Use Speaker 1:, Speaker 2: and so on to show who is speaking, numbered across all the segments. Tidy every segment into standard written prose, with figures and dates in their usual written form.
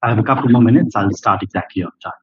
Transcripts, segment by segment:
Speaker 1: I have a couple more minutes. I'll start exactly on time.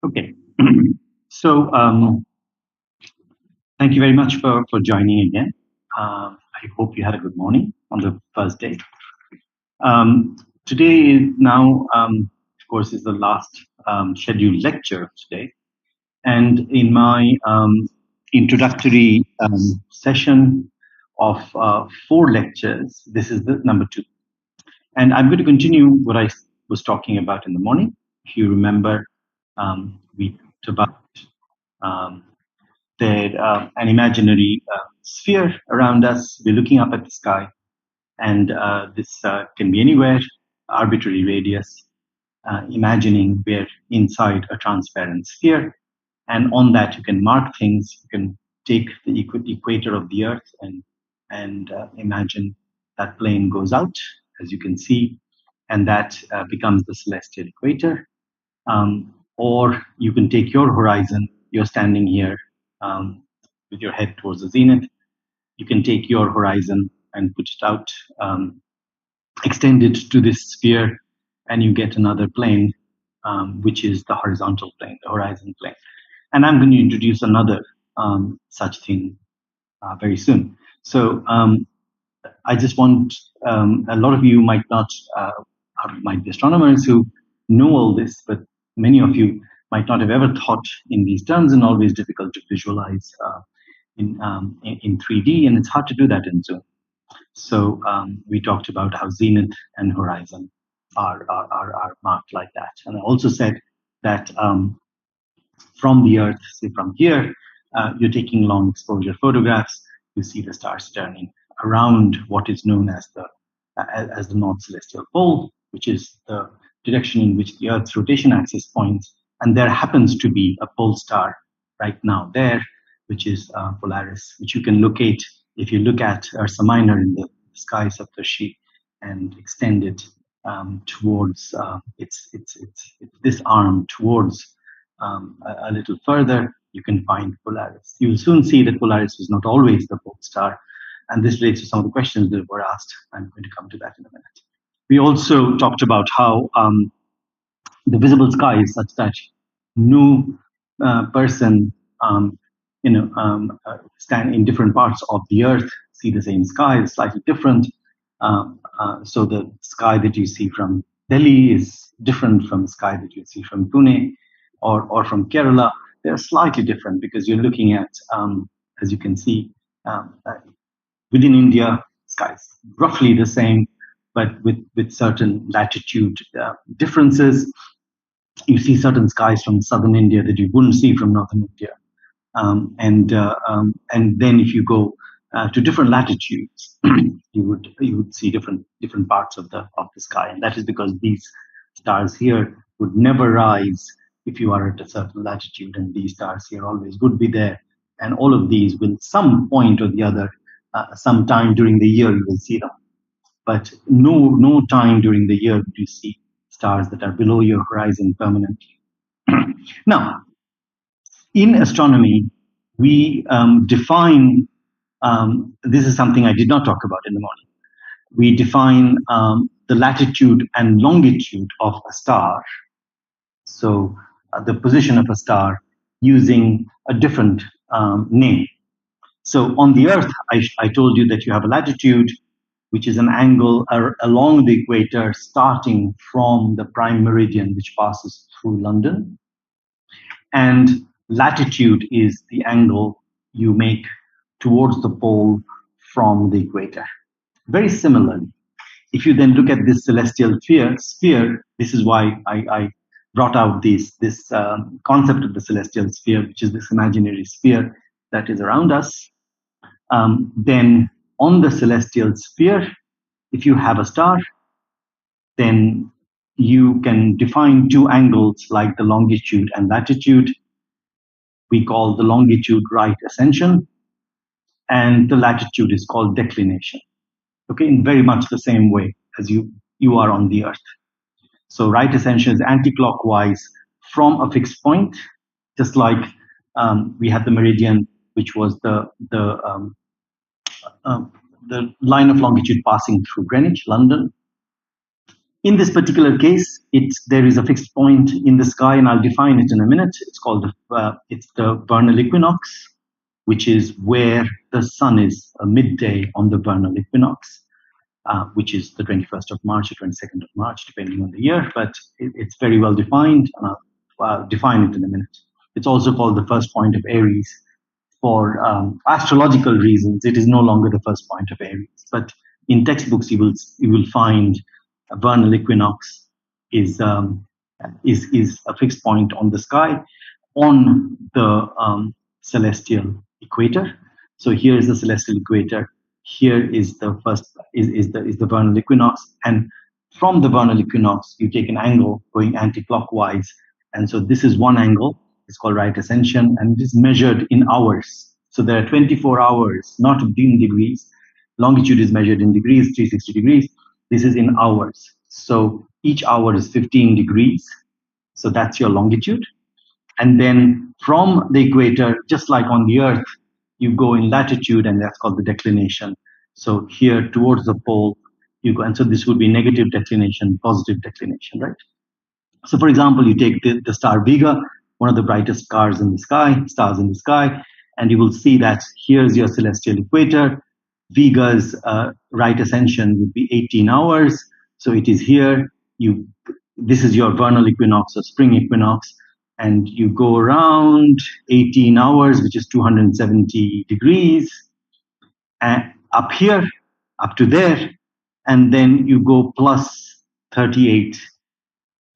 Speaker 1: Okay. So thank you very much for joining again. I hope you had a good morning on the first day. Today now, of course, is the last scheduled lecture of today. And in my introductory session of 4 lectures, this is the number 2. And I'm going to continue what I was talking about in the morning. If you remember, we talked about an imaginary sphere around us. We're looking up at the sky, and this can be anywhere, arbitrary radius, imagining we're inside a transparent sphere. And on that, you can mark things. You can take the equator of the Earth and imagine that plane goes out, as you can see, and that becomes the celestial equator. Or you can take your horizon. You're standing here with your head towards the zenith. You can take your horizon and put it out, extend it to this sphere, and you get another plane, which is the horizontal plane, the horizon plane. And I'm going to introduce another such thing very soon. So I just want, a lot of you might not, might be astronomers who know all this, but many of you might not have ever thought in these terms, and always difficult to visualize in 3D, and it's hard to do that in Zoom. So we talked about how zenith and horizon are marked like that. And I also said that from the Earth, say from here, you're taking long exposure photographs. You see the stars turning around what is known as the Noncelestial Pole, which is the direction in which the Earth's rotation axis points. And there happens to be a pole star right now there, which is Polaris, which you can locate if you look at Ursa Minor in the sky Saptarshi and extend it towards it's this arm towards a little further, you can find Polaris. You'll soon see that Polaris was not always the pole star, and this relates to some of the questions that were asked. I'm going to come to that in a minute. We also talked about how the visible sky is such that no person, stand in different parts of the Earth, see the same sky. It's slightly different. So the sky that you see from Delhi is different from the sky that you see from Pune or from Kerala. They're slightly different because you're looking at, as you can see, within India, skies roughly the same, but with certain latitude differences. You see certain skies from southern India that you wouldn't see from northern India. And then if you go to different latitudes, you would see different parts of the sky, and that is because these stars here would never rise if you are at a certain latitude, and these stars here always would be there, and all of these will some point or the other, sometime during the year you will see them, but no time during the year do you see stars that are below your horizon permanently. Now, in astronomy, we define, this is something I did not talk about in the morning. We define the latitude and longitude of a star, so the position of a star, using a different name. So on the Earth, I told you that you have a latitude, which is an angle along the equator starting from the prime meridian, which passes through London. And latitude is the angle you make towards the pole from the equator. Very similarly, if you then look at this celestial sphere, this is why I brought out this concept of the celestial sphere, which is this imaginary sphere that is around us. Then on the celestial sphere, if you have a star, then you can define two angles like the longitude and latitude. We call the longitude right ascension, and the latitude is called declination. Okay, in very much the same way as you are on the Earth. So right ascension is anti-clockwise from a fixed point, just like we had the meridian, which was the line of longitude passing through Greenwich, London. In this particular case, there is a fixed point in the sky, and I'll define it in a minute. It's called it's the vernal equinox, which is where the sun is midday on the vernal equinox, which is the 21st of March or 22nd of March, depending on the year. But it's very well defined, and I'll define it in a minute. It's also called the first point of Aries. For astrological reasons, it is no longer the first point of Aries. But in textbooks, you will find a vernal equinox is a fixed point on the sky on the celestial equator. So here is the celestial equator. Here is the the vernal equinox, and from the vernal equinox, you take an angle going anti-clockwise, and so this is one angle. It's called right ascension, and it is measured in hours. So there are 24 hours, not in degrees. Longitude is measured in degrees, 360 degrees. This is in hours. So each hour is 15 degrees. So that's your longitude. And then from the equator, just like on the Earth, you go in latitude, and that's called the declination. So here towards the pole, you go. And so this would be negative declination, positive declination, right? So for example, you take the star Vega, one of the brightest stars in the sky, and you will see that here's your celestial equator. Vega's right ascension would be 18 hours. So it is here. This is your vernal equinox or spring equinox, and you go around 18 hours, which is 270 degrees, and up here, up to there, and then you go plus 38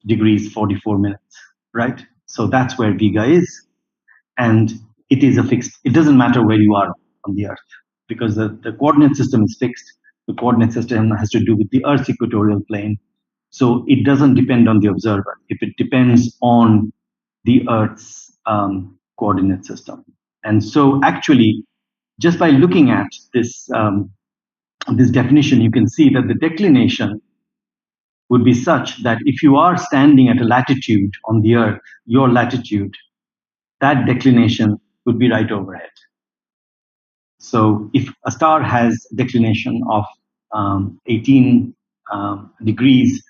Speaker 1: degrees 44 minutes, right? So that's where Vega is, and it is a fixed. It doesn't matter where you are on the Earth, because the coordinate system is fixed. The coordinate system has to do with the Earth's equatorial plane, so it doesn't depend on the observer. If it depends on the Earth's coordinate system, and so actually just by looking at this definition, you can see that the declination would be such that if you are standing at a latitude on the Earth, your latitude, that declination would be right overhead. So if a star has declination of 18 degrees,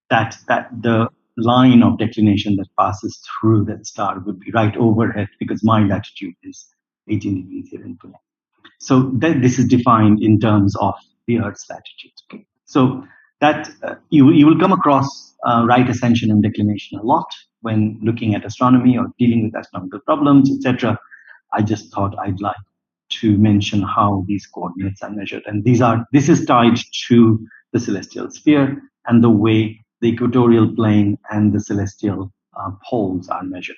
Speaker 1: that the line of declination that passes through that star would be right overhead, because my latitude is 18 degrees here in Pune. So this is defined in terms of the Earth's latitude. Okay. So that you will come across right ascension and declination a lot when looking at astronomy or dealing with astronomical problems, etc. I just thought I'd like to mention how these coordinates are measured, and this is tied to the celestial sphere and the way the equatorial plane and the celestial poles are measured.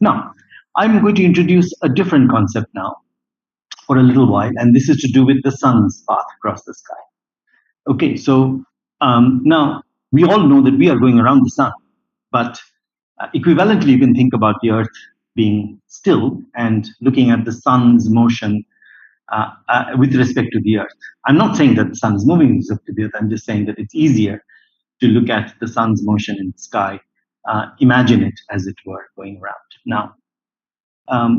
Speaker 1: Now, I'm going to introduce a different concept now for a little while, and this is to do with the sun's path across the sky. Okay, so now we all know that we are going around the sun, but equivalently, you can think about the Earth being still and looking at the sun's motion with respect to the Earth. I'm not saying that the sun is moving with respect to the Earth. I'm just saying that it's easier to look at the sun's motion in the sky, imagine it as it were going around. Now,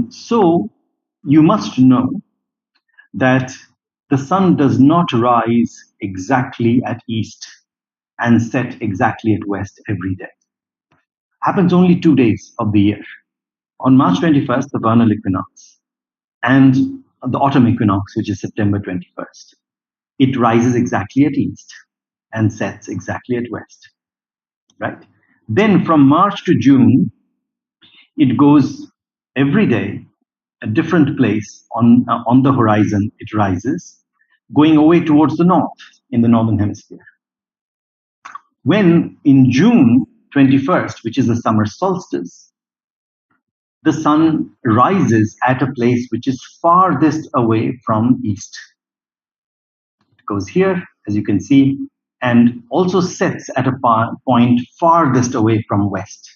Speaker 1: so you must know that the sun does not rise exactly at east and set exactly at west every day. Happens only 2 days of the year. On March 21st, the vernal equinox, and the autumn equinox, which is September 21st. It rises exactly at east and sets exactly at west, right? Then from March to June, it goes every day a different place on the horizon. It rises, going away towards the north in the northern hemisphere. When in June 21st, which is the summer solstice, the sun rises at a place which is farthest away from east. It goes here, as you can see, and also sets at a point farthest away from west.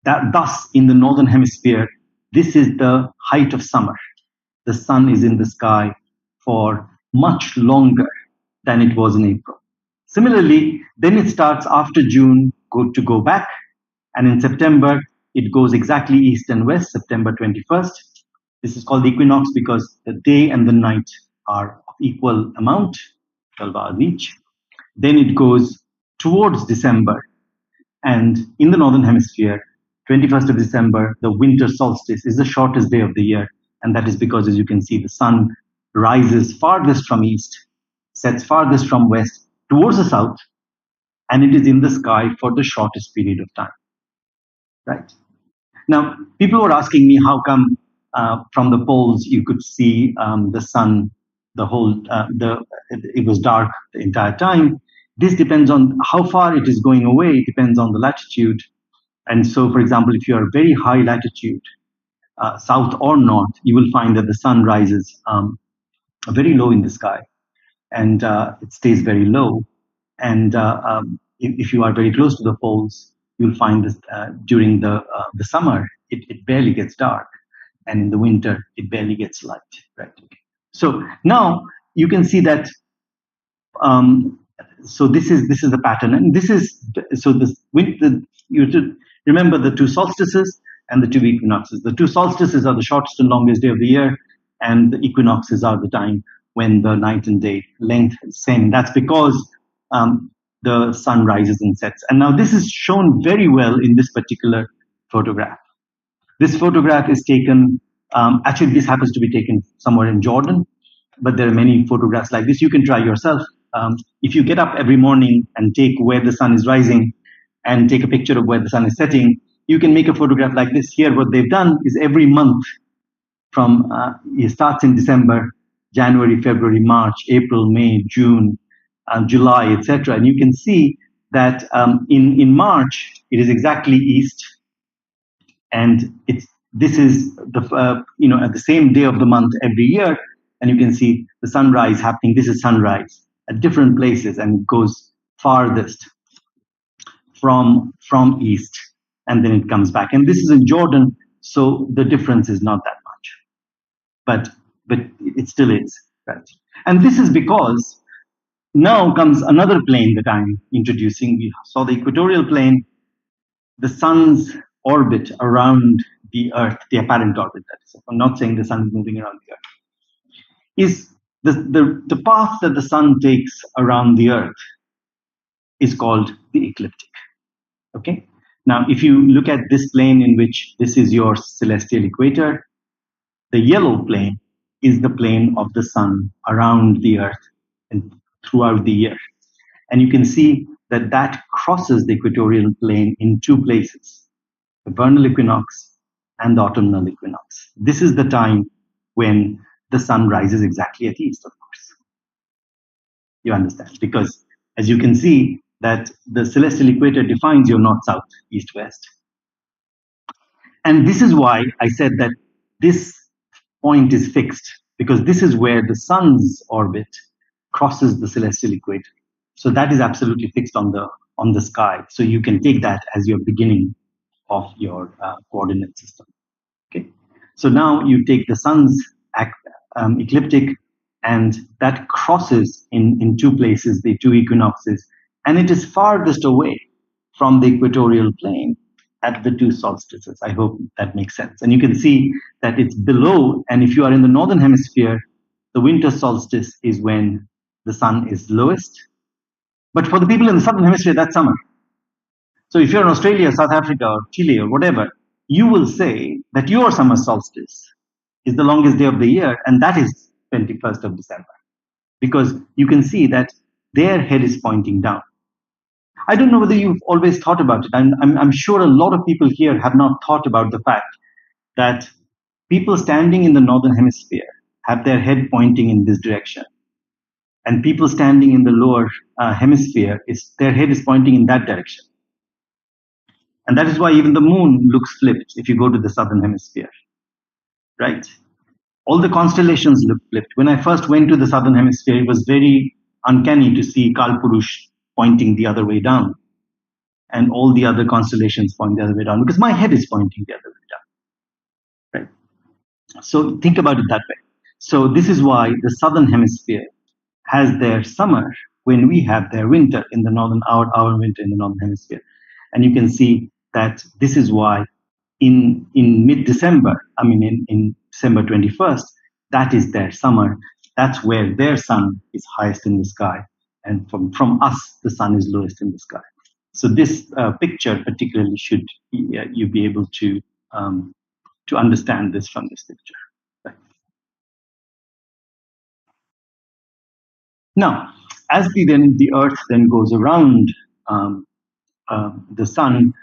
Speaker 1: Thus, in the northern hemisphere, this is the height of summer. The sun is in the sky for much longer than it was in April. Similarly, then it starts after June to go back, and in September, it goes exactly east and west, September 21st. This is called the equinox because the day and the night are of equal amount, 12 hours each. Then it goes towards December, and in the northern hemisphere, 21st of December, the winter solstice is the shortest day of the year, and that is because, as you can see, the sun rises farthest from east, sets farthest from west towards the south, and it is in the sky for the shortest period of time. Right. Now, people were asking me how come from the poles you could see the sun, it was dark the entire time. This depends on how far it is going away. It depends on the latitude. And so, for example, if you are very high latitude, south or north, you will find that the sun rises very low in the sky, and it stays very low. And if you are very close to the poles, you'll find that during the summer, it barely gets dark, and in the winter, it barely gets light. Right. So now you can see that. So this is the pattern, and this is so this you should remember the two solstices and the two equinoxes. The two solstices are the shortest and longest day of the year, and the equinoxes are the time when the night and day length is same. That's because the sun rises and sets. And now this is shown very well in this particular photograph. This photograph is taken, actually this happens to be taken somewhere in Jordan, but there are many photographs like this. You can try yourself. If you get up every morning and take where the sun is rising and take a picture of where the sun is setting, you can make a photograph like this. Here, what they've done is every month from, it starts in December, January, February, March, April, May, June, July, etc. And you can see that in March, it is exactly east. And this is at the same day of the month every year. And you can see the sunrise happening. This is sunrise at different places, and it goes farthest from east, and then it comes back. And this is in Jordan, So the difference is not that much, but it still is, right? And this is because now comes another plane that I'm introducing. We saw the equatorial plane, the sun's orbit around the Earth, the apparent orbit, that is. I'm not saying the sun is moving around the Earth. Is the path that the sun takes around the Earth is called the ecliptic. Okay. Now, if you look at this plane in which this is your celestial equator, the yellow plane is the plane of the sun around the Earth and throughout the year. And you can see that that crosses the equatorial plane in two places, the vernal equinox and the autumnal equinox. This is the time when the sun rises exactly at east, of course. You understand? Because as you can see, that the celestial equator defines your north, south, east, west. And this is why I said that this point is fixed, because this is where the sun's orbit crosses the celestial equator. So that is absolutely fixed on the sky. So you can take that as your beginning of your coordinate system. Okay. So now you take the sun's ecliptic, and that crosses in two places, the two equinoxes, and it is farthest away from the equatorial plane at the two solstices. I hope that makes sense. And you can see that it's below, and if you are in the northern hemisphere, the winter solstice is when the sun is lowest. But for the people in the southern hemisphere, that's summer. So if you're in Australia, South Africa, or Chile, or whatever, you will say that your summer solstice is the longest day of the year, and that is 21st of December, because you can see that their head is pointing down. I don't know whether you've always thought about it. I'm sure a lot of people here have not thought about the fact that people standing in the northern hemisphere have their head pointing in this direction, and people standing in the lower hemisphere, their head is pointing in that direction. And that is why even the moon looks flipped if you go to the southern hemisphere, right? All the constellations look flipped. When I first went to the southern hemisphere, it was very uncanny to see Kalpurush pointing the other way down, and all the other constellations point the other way down, because my head is pointing the other way down, right? So think about it that way. So this is why the southern hemisphere has their summer when we have their winter in the northern, our winter in the northern hemisphere. And you can see that this is why in mid-December, I mean in December 21st, that is their summer. That's where their sun is highest in the sky. And from us, the sun is lowest in the sky. So this picture particularly should you be able to understand this from this picture. Right. Now, as the Earth then goes around the sun,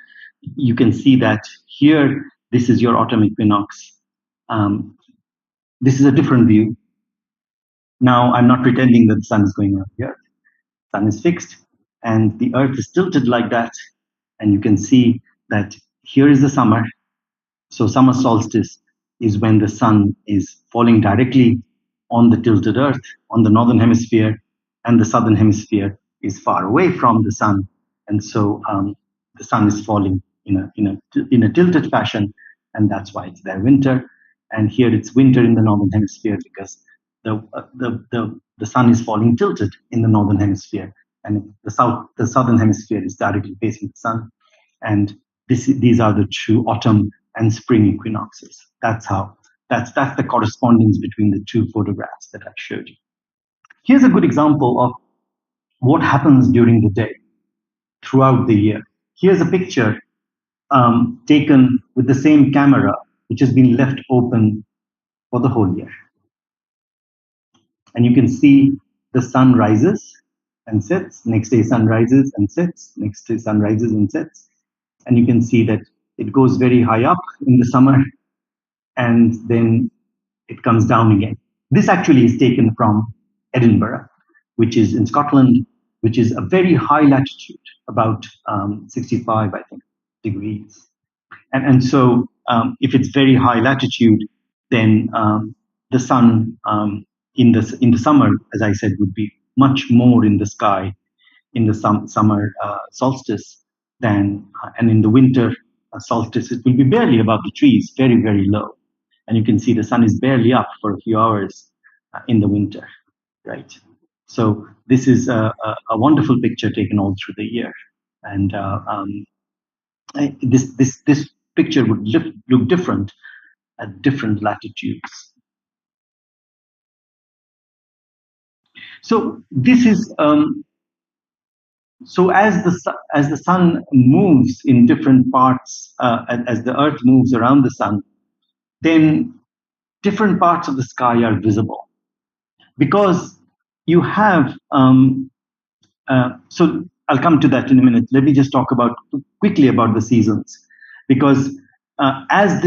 Speaker 1: you can see that here, this is your autumn equinox. This is a different view. Now, I'm not pretending that the sun is going around the Earth. The sun is fixed, and the Earth is tilted like that. And you can see that here is the summer. So summer solstice is when the sun is falling directly on the tilted Earth, on the northern hemisphere, and the southern hemisphere is far away from the sun. And so the sun is falling in a tilted fashion, and that's why it's their winter. And here it's winter in the northern hemisphere because the sun is falling tilted in the northern hemisphere, and the southern hemisphere is directly facing the sun. And these are the true autumn and spring equinoxes. That's the correspondence between the two photographs that I showed you. Here's a good example of what happens during the day throughout the year. Here's a picture taken with the same camera, which has been left open for the whole year. And you can see the sun rises and sets. Next day, sun rises and sets. Next day, sun rises and sets. And you can see that it goes very high up in the summer, and then it comes down again. This actually is taken from Edinburgh, which is in Scotland, which is a very high latitude, about 65, I think, degrees. And so if it's very high latitude, then the sun in the summer, as I said, would be much more in the sky in the summer solstice and in the winter solstice, it will be barely above the trees, very, very low. And you can see the sun is barely up for a few hours in the winter, right? So this is a wonderful picture taken all through the year. And this picture would look different at different latitudes. So this is so as the sun moves in different parts, as the Earth moves around the sun, then different parts of the sky are visible because you have. So I'll come to that in a minute. Let me just talk quickly about the seasons, because as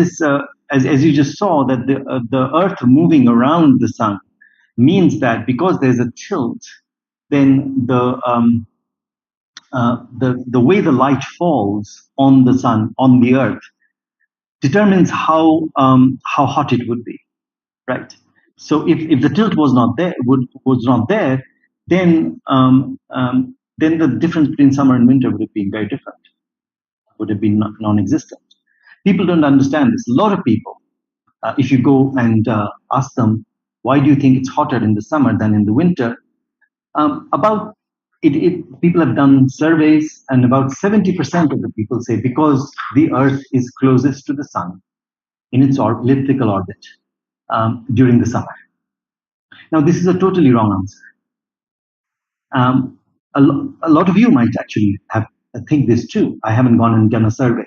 Speaker 1: you just saw, that the Earth moving around the sun means that because there's a tilt, then the way the light falls on the sun, on the Earth, determines how hot it would be, right? So if the tilt was not there, then the difference between summer and winter would have been very different, would have been non-existent. People don't understand this. A lot of people, if you go and ask them, why do you think it's hotter in the summer than in the winter? People have done surveys, and about 70% of the people say because the Earth is closest to the sun in its elliptical orbit during the summer. Now, this is a totally wrong answer. A lot of you might actually think this too. I haven't gone and done a survey.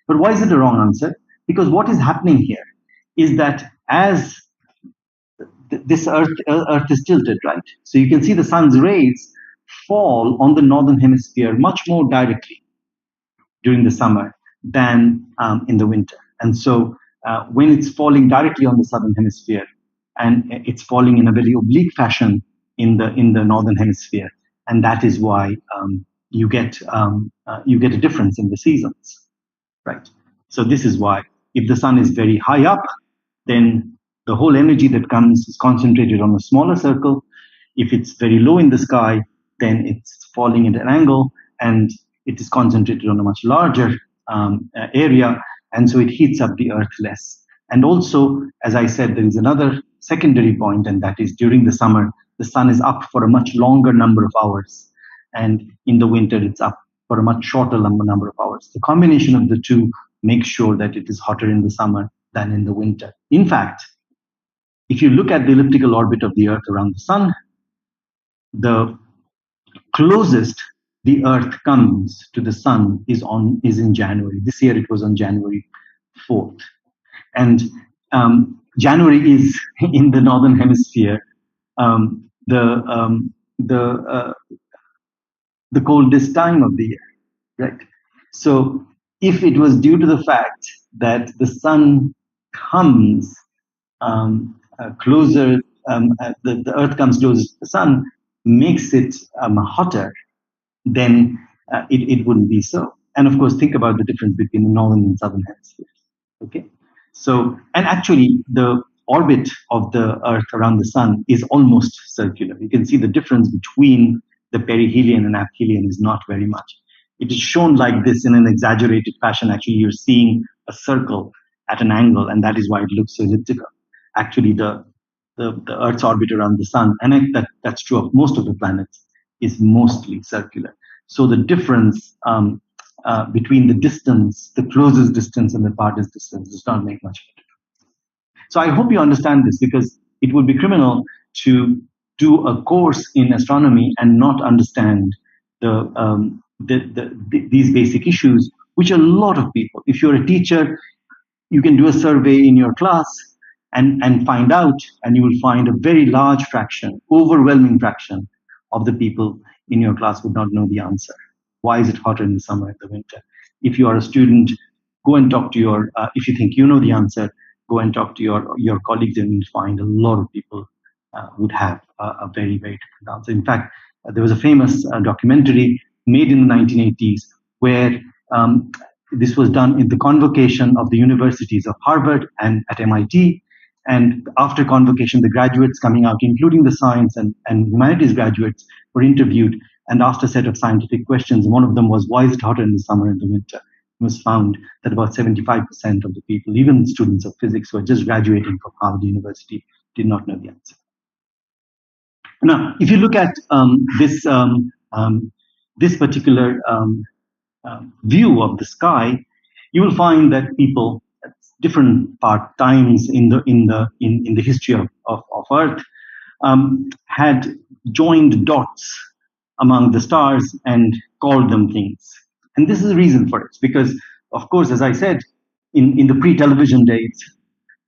Speaker 1: But why is it a wrong answer? Because what is happening here is that as this Earth is tilted, right? So you can see the sun's rays fall on the northern hemisphere much more directly during the summer than in the winter. And so when it's falling directly on the southern hemisphere, and it's falling in a very oblique fashion in the northern hemisphere, and that is why you get a difference in the seasons, right? So this is why if the sun is very high up, then the whole energy that comes is concentrated on a smaller circle. If it's very low in the sky, then it's falling at an angle and it is concentrated on a much larger area, and so it heats up the Earth less. And also, as I said, there is another secondary point, and that is during the summer, the sun is up for a much longer number of hours, and in the winter, it's up for a much shorter number of hours. The combination of the two makes sure that it is hotter in the summer than in the winter. In fact, if you look at the elliptical orbit of the Earth around the sun, the closest the Earth comes to the sun is in January. This year it was on January 4th. And January is in the northern hemisphere the coldest time of the year, right? So if it was due to the fact that the sun comes closer, the Earth comes closer to the sun, makes it hotter, then it wouldn't be so. And of course, think about the difference between the northern and southern hemispheres. Okay, so and actually the orbit of the Earth around the sun is almost circular. You can see the difference between the perihelion and aphelion is not very much. It is shown like this in an exaggerated fashion. Actually, you're seeing a circle at an angle, and that is why it looks so elliptical. Actually, the Earth's orbit around the sun, and that's true of most of the planets, is mostly circular. So the difference between the distance, the closest distance and the farthest distance does not make much of a difference. So I hope you understand this, because it would be criminal to do a course in astronomy and not understand these basic issues, which a lot of people, if you're a teacher, you can do a survey in your class and find out, and you will find a very large fraction, overwhelming fraction of the people in your class would not know the answer. Why is it hotter in the summer and the winter? If you are a student, go and talk to if you think you know the answer, go and talk to your colleagues, and you'll find a lot of people would have a very, very different answer. In fact, there was a famous documentary made in the 1980s where this was done in the convocation of the universities of Harvard and at MIT. And after convocation, the graduates coming out, including the science and humanities graduates, were interviewed and asked a set of scientific questions. One of them was, why is it hotter in the summer and the winter? was found that about 75% of the people, even students of physics who are just graduating from Harvard University, did not know the answer. Now, if you look at this particular view of the sky, you will find that people at different times in the history of Earth had joined dots among the stars and called them things. And this is the reason for it, because, of course, as I said, in the pre-television days,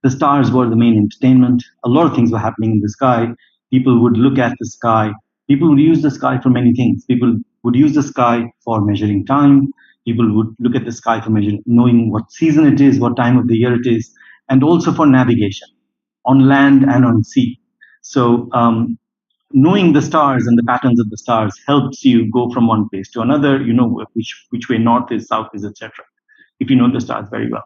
Speaker 1: the stars were the main entertainment. A lot of things were happening in the sky. People would look at the sky. People would use the sky for many things. People would use the sky for measuring time. People would look at the sky for knowing what season it is, what time of the year it is, and also for navigation on land and on sea. So knowing the stars and the patterns of the stars helps you go from one place to another. You know which way north is, south is, etc. If you know the stars very well.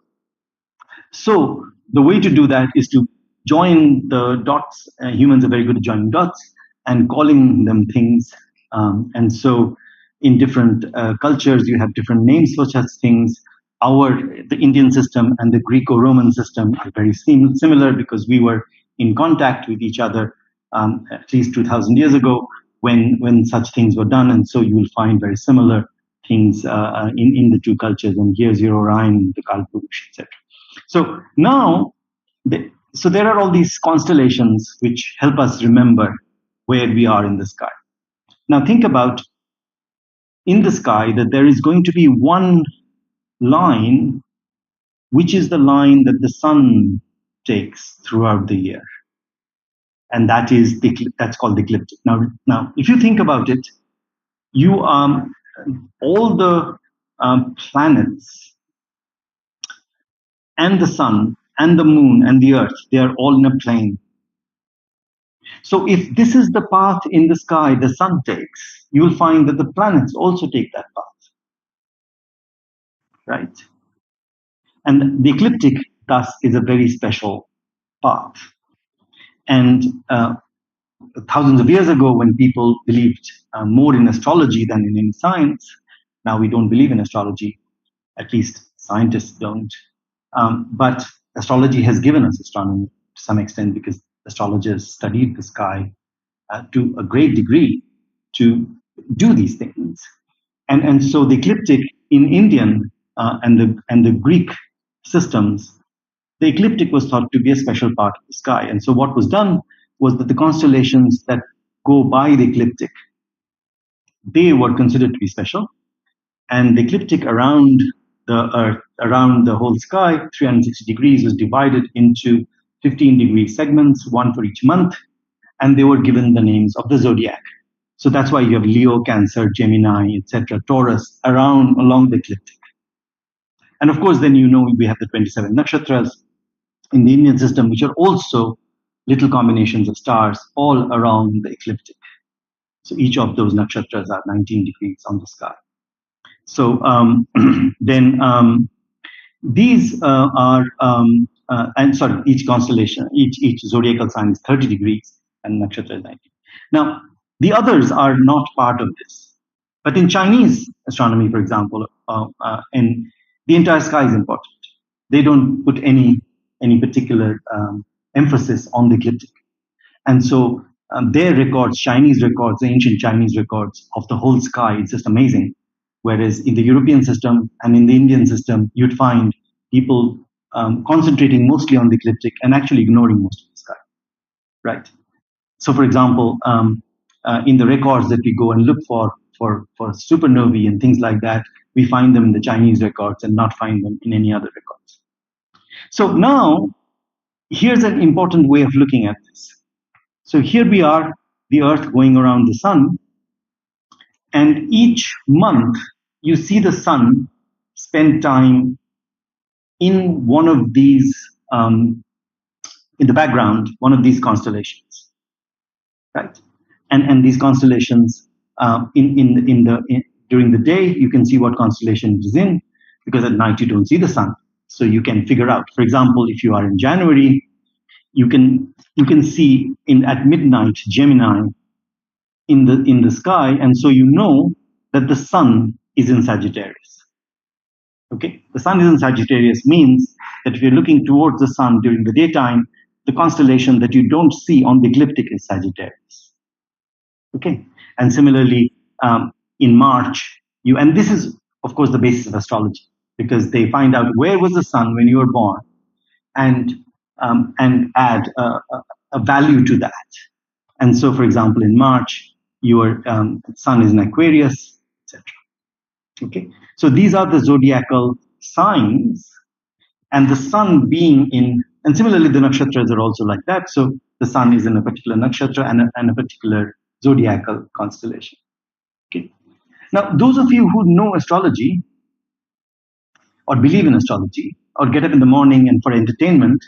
Speaker 1: So the way to do that is to join the dots. Humans are very good at joining dots and calling them things. And so in different cultures, you have different names for such things. The Indian system and the Greco-Roman system are very similar because we were in contact with each other at least 2,000 years ago when such things were done. And so you will find very similar things in the two cultures. And here's your Orion, the Kalpurush, etc. So now, so there are all these constellations which help us remember where we are in the sky. Now think about in the sky that there is going to be one line, which is the line that the sun takes throughout the year. And that's called the ecliptic. Now, if you think about it, all the planets and the sun and the moon and the earth, they are all in a plane. So if this is the path in the sky the sun takes, you will find that the planets also take that path, right? And the ecliptic, thus, is a very special path. And thousands of years ago, when people believed more in astrology than in any science, now we don't believe in astrology, at least scientists don't. But astrology has given us astronomy to some extent because astrologers studied the sky to a great degree to do these things. And so the ecliptic in Indian and the Greek systems, the ecliptic was thought to be a special part of the sky. And so what was done was that the constellations that go by the ecliptic, they were considered to be special. And the ecliptic around the Earth, around the whole sky, 360 degrees, was divided into 15-degree segments, one for each month, and they were given the names of the zodiac. So that's why you have Leo, Cancer, Gemini, etc., Taurus along the ecliptic. And of course, then we have the 27 nakshatras in the Indian system, which are also little combinations of stars all around the ecliptic. So each of those nakshatras are 19 degrees on the sky. So then these each constellation, each zodiacal sign is 30 degrees and nakshatra is 90. Now, the others are not part of this. But in Chinese astronomy, for example, and the entire sky is important. They don't put any particular emphasis on the ecliptic. And so their records, Chinese records, ancient Chinese records of the whole sky, is just amazing. Whereas in the European system and in the Indian system, you'd find people concentrating mostly on the ecliptic and actually ignoring most of the sky, right? So, for example, in the records that we go and look for supernovae and things like that, we find them in the Chinese records and not find them in any other records. So now, here's an important way of looking at this. So here we are, the Earth going around the sun, and each month you see the sun spend time in one of these, in the background, one of these constellations, right? And these constellations, during the day, you can see what constellation it is in, because at night you don't see the sun. So you can figure out, for example, if you are in January, you can see at midnight Gemini in the sky, and so you know that the sun is in Sagittarius. Okay, the sun is in Sagittarius means that if you're looking towards the sun during the daytime, the constellation that you don't see on the ecliptic is Sagittarius. Okay, and similarly, in March, and this is of course the basis of astrology, because they find out where was the sun when you were born, and add a value to that. And so, for example, in March, your sun is in Aquarius, etc. Okay, so these are the zodiacal signs, and the sun being in, and similarly, the nakshatras are also like that. So the sun is in a particular nakshatra and a particular zodiacal constellation. Okay. Now, those of you who know astrology or believe in astrology or get up in the morning and for entertainment,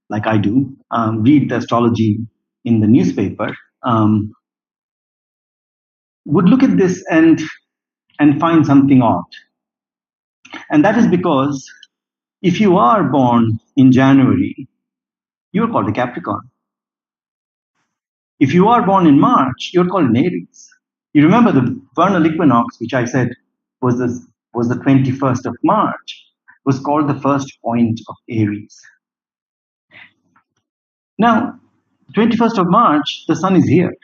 Speaker 1: like I do, read the astrology in the newspaper, would look at this and find something odd. And that is because if you are born in January, you're called a Capricorn. If you are born in March, you're called an Aries. You remember the vernal equinox, which I said was the 21st of March, was called the first point of Aries. Now, 21st of March, the sun is here.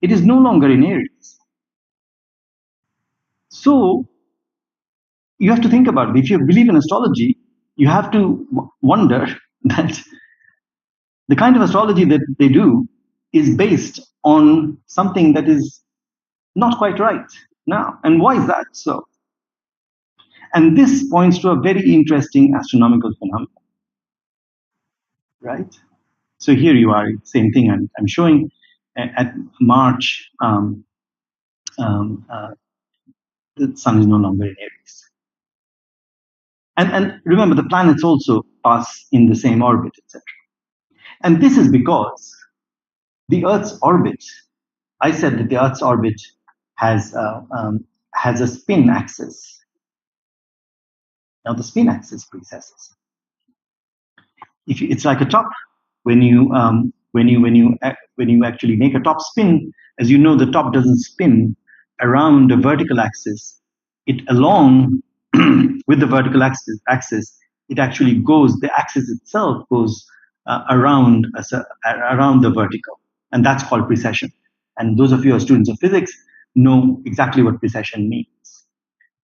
Speaker 1: It is no longer in Aries. So you have to think about it. If you believe in astrology, you have to wonder that the kind of astrology that they do is based on something that is not quite right now. And why is that so? And this points to a very interesting astronomical phenomenon, right? So here you are, same thing I'm showing at March, the sun is no longer in Aries. And remember, the planets also pass in the same orbit, etc. And this is because the Earth's orbit, I said that the Earth's orbit has a spin axis. Now the spin axis precesses. It's like a top. When you actually make a top spin, as you know, the top doesn't spin around a vertical axis. It along with the vertical axis, it actually goes. The axis itself goes around the vertical, and that's called precession. And those of you who are students of physics know exactly what precession means.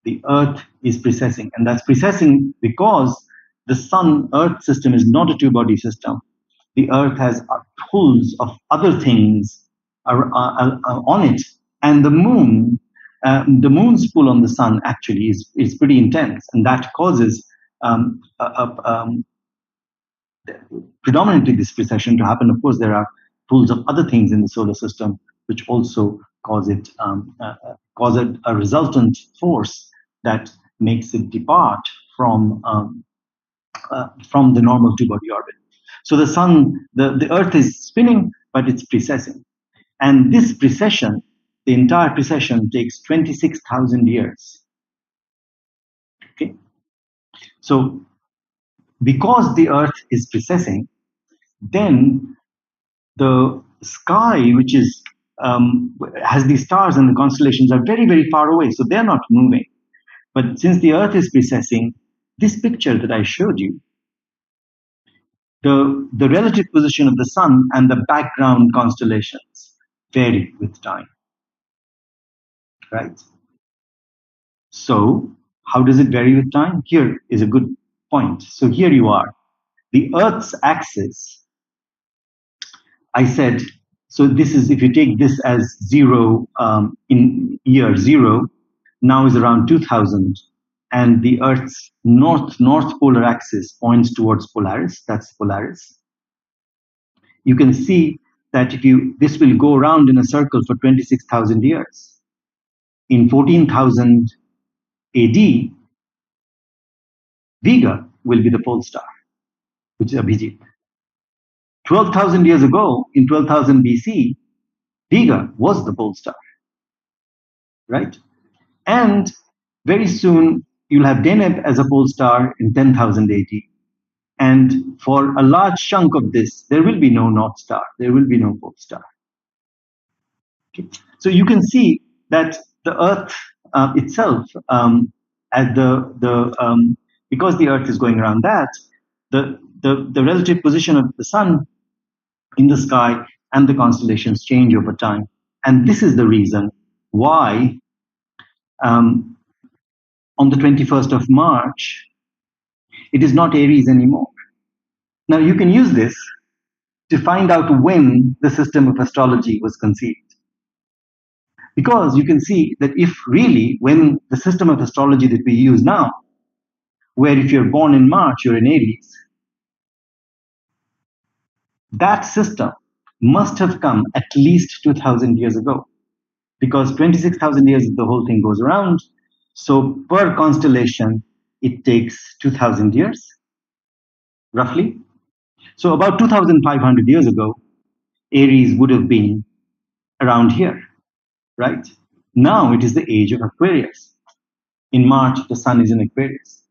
Speaker 1: The Earth is precessing, and that's precessing because the Sun-Earth system is not a two-body system. The Earth has pulls of other things on it, and the moon's pull on the sun actually is pretty intense, and that causes predominantly this precession to happen. Of course, there are pulls of other things in the solar system which also cause a resultant force that makes it depart from the normal two-body orbit. So the Earth is spinning, but it's precessing. And this precession, the entire precession takes 26,000 years. Okay? So because the Earth is precessing, then the sky, which is has these stars and the constellations, are very, very far away, so they're not moving. But since the Earth is precessing, this picture that I showed you, the relative position of the sun and the background constellations vary with time, right? So how does it vary with time? Here is a good point. So here you are. The Earth's axis, I said, so this is, if you take this as zero, in year zero, now is around 2000, and the Earth's north polar axis points towards Polaris. That's Polaris. You can see that this will go around in a circle for 26,000 years. In 14,000 AD, Vega will be the pole star, which is Abhijit. 12,000 years ago, in 12,000 BC, Vega was the pole star, right? And very soon, you'll have Deneb as a pole star in 10,000 AD. And for a large chunk of this, there will be no North Star. There will be no pole star. Okay. So you can see that the Earth itself at because the Earth is going around that, the relative position of the sun in the sky and the constellations change over time. And this is the reason why um, on the 21st of March, it is not Aries anymore. Now, you can use this to find out when the system of astrology was conceived. Because you can see that if really, when the system of astrology that we use now, where if you're born in March, you're in Aries, that system must have come at least 2,000 years ago. Because 26,000 years the whole thing goes around. So per constellation, it takes 2,000 years, roughly. So about 2,500 years ago, Aries would have been around here, right? Now it is the age of Aquarius. In March, the sun is in Aquarius,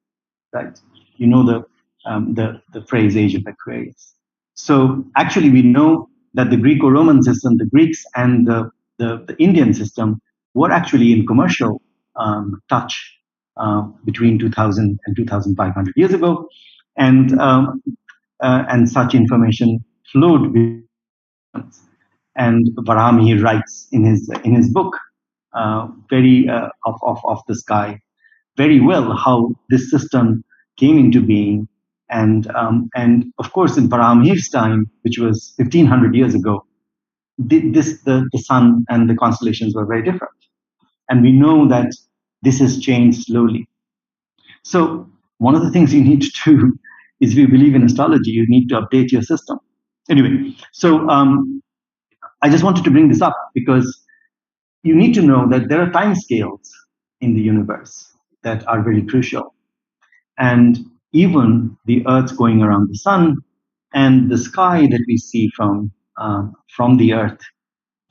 Speaker 1: right? You know the phrase age of Aquarius. So actually, we know that the Greco-Roman system, the Greeks and the Indian system were actually in commercial touch between 2000 and 2,500 years ago, and such information flowed. And Varahami writes in his book, very of the sky, very well how this system came into being, and of course in Varahami's time, which was 1,500 years ago, the sun and the constellations were very different, and we know that this has changed slowly. So one of the things you need to do is, if you believe in astrology, you need to update your system. Anyway, so I just wanted to bring this up because you need to know that there are time scales in the universe that are very crucial. And even the Earth going around the sun and the sky that we see from the Earth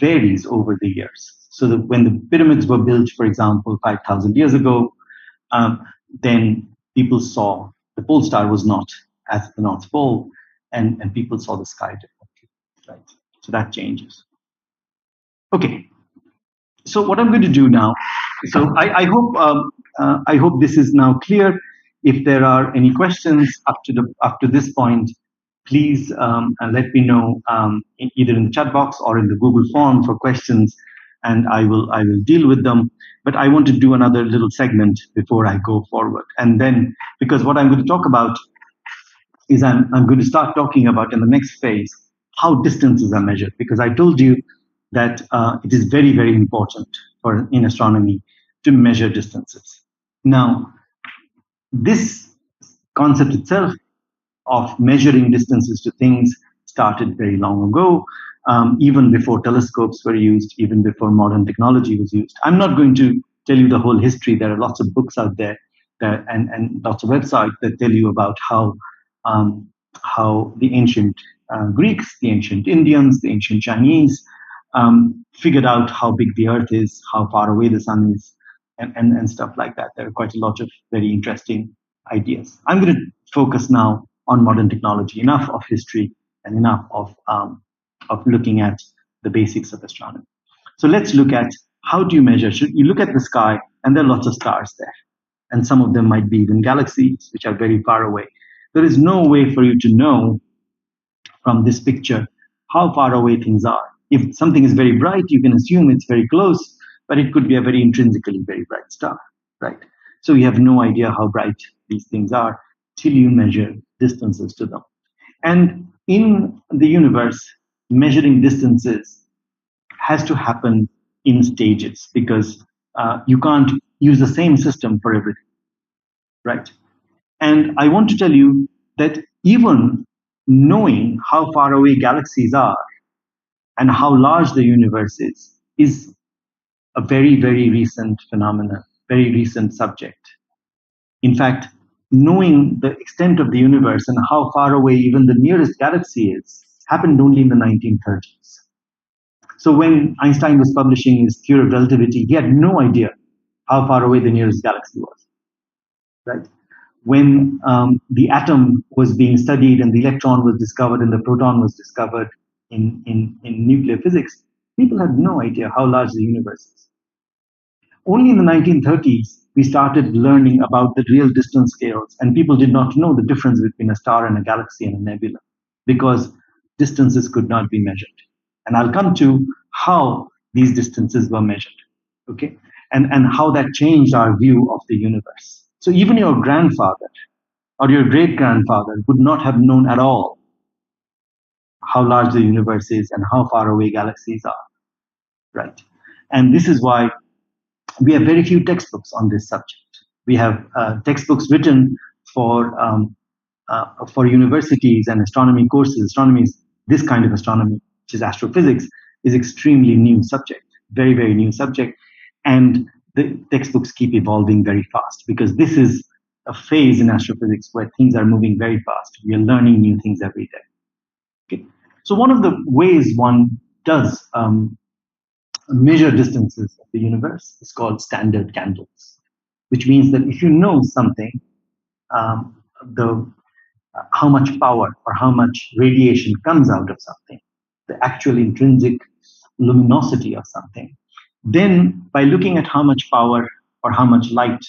Speaker 1: varies over the years. So that when the pyramids were built, for example, 5,000 years ago, then people saw the pole star was not at the North Pole, and people saw the sky differently, right? So that changes. Okay, so what I'm going to do now, so I hope this is now clear. If there are any questions up to this point, please let me know either in the chat box or in the Google form for questions, and I will deal with them. But I want to do another little segment before I go forward, and then, because what I'm going to talk about is I'm going to start talking about in the next phase how distances are measured, because I told you that it is very, very important in astronomy to measure distances. Now, this concept itself of measuring distances to things started very long ago, even before telescopes were used, even before modern technology was used. I'm not going to tell you the whole history. There are lots of books out there and lots of websites that tell you about how the ancient Greeks, the ancient Indians, the ancient Chinese figured out how big the Earth is, how far away the sun is, and stuff like that. There are quite a lot of very interesting ideas. I'm going to focus now on modern technology. Enough of history and enough of looking at the basics of astronomy. So let's look at how do you measure. You look at the sky, and there are lots of stars there, and some of them might be even galaxies, which are very far away. There is no way for you to know from this picture how far away things are. If something is very bright, you can assume it's very close, but it could be a very intrinsically very bright star, right? So you have no idea how bright these things are till you measure distances to them. And in the universe, measuring distances has to happen in stages, because you can't use the same system for everything, right? And I want to tell you that even knowing how far away galaxies are and how large the universe is a very, very recent phenomenon, very recent subject. In fact, knowing the extent of the universe and how far away even the nearest galaxy is happened only in the 1930s. So when Einstein was publishing his theory of relativity, he had no idea how far away the nearest galaxy was, right? When the atom was being studied and the electron was discovered and the proton was discovered in nuclear physics, people had no idea how large the universe is. Only in the 1930s, we started learning about the real distance scales, and people did not know the difference between a star and a galaxy and a nebula because distances could not be measured. And I'll come to how these distances were measured, okay, and how that changed our view of the universe. So even your grandfather or your great grandfather would not have known at all how large the universe is and how far away galaxies are, right? And this is why we have very few textbooks on this subject. We have textbooks written for universities and astronomy courses. Astronomy is this kind of astronomy, which is astrophysics, is extremely new subject, very, very new subject. And the textbooks keep evolving very fast because this is a phase in astrophysics where things are moving very fast. We are learning new things every day. Okay? So one of the ways one does measure distances of the universe is called standard candles, which means that if you know something, the how much power or how much radiation comes out of something, the actual intrinsic luminosity of something, then by looking at how much power or how much light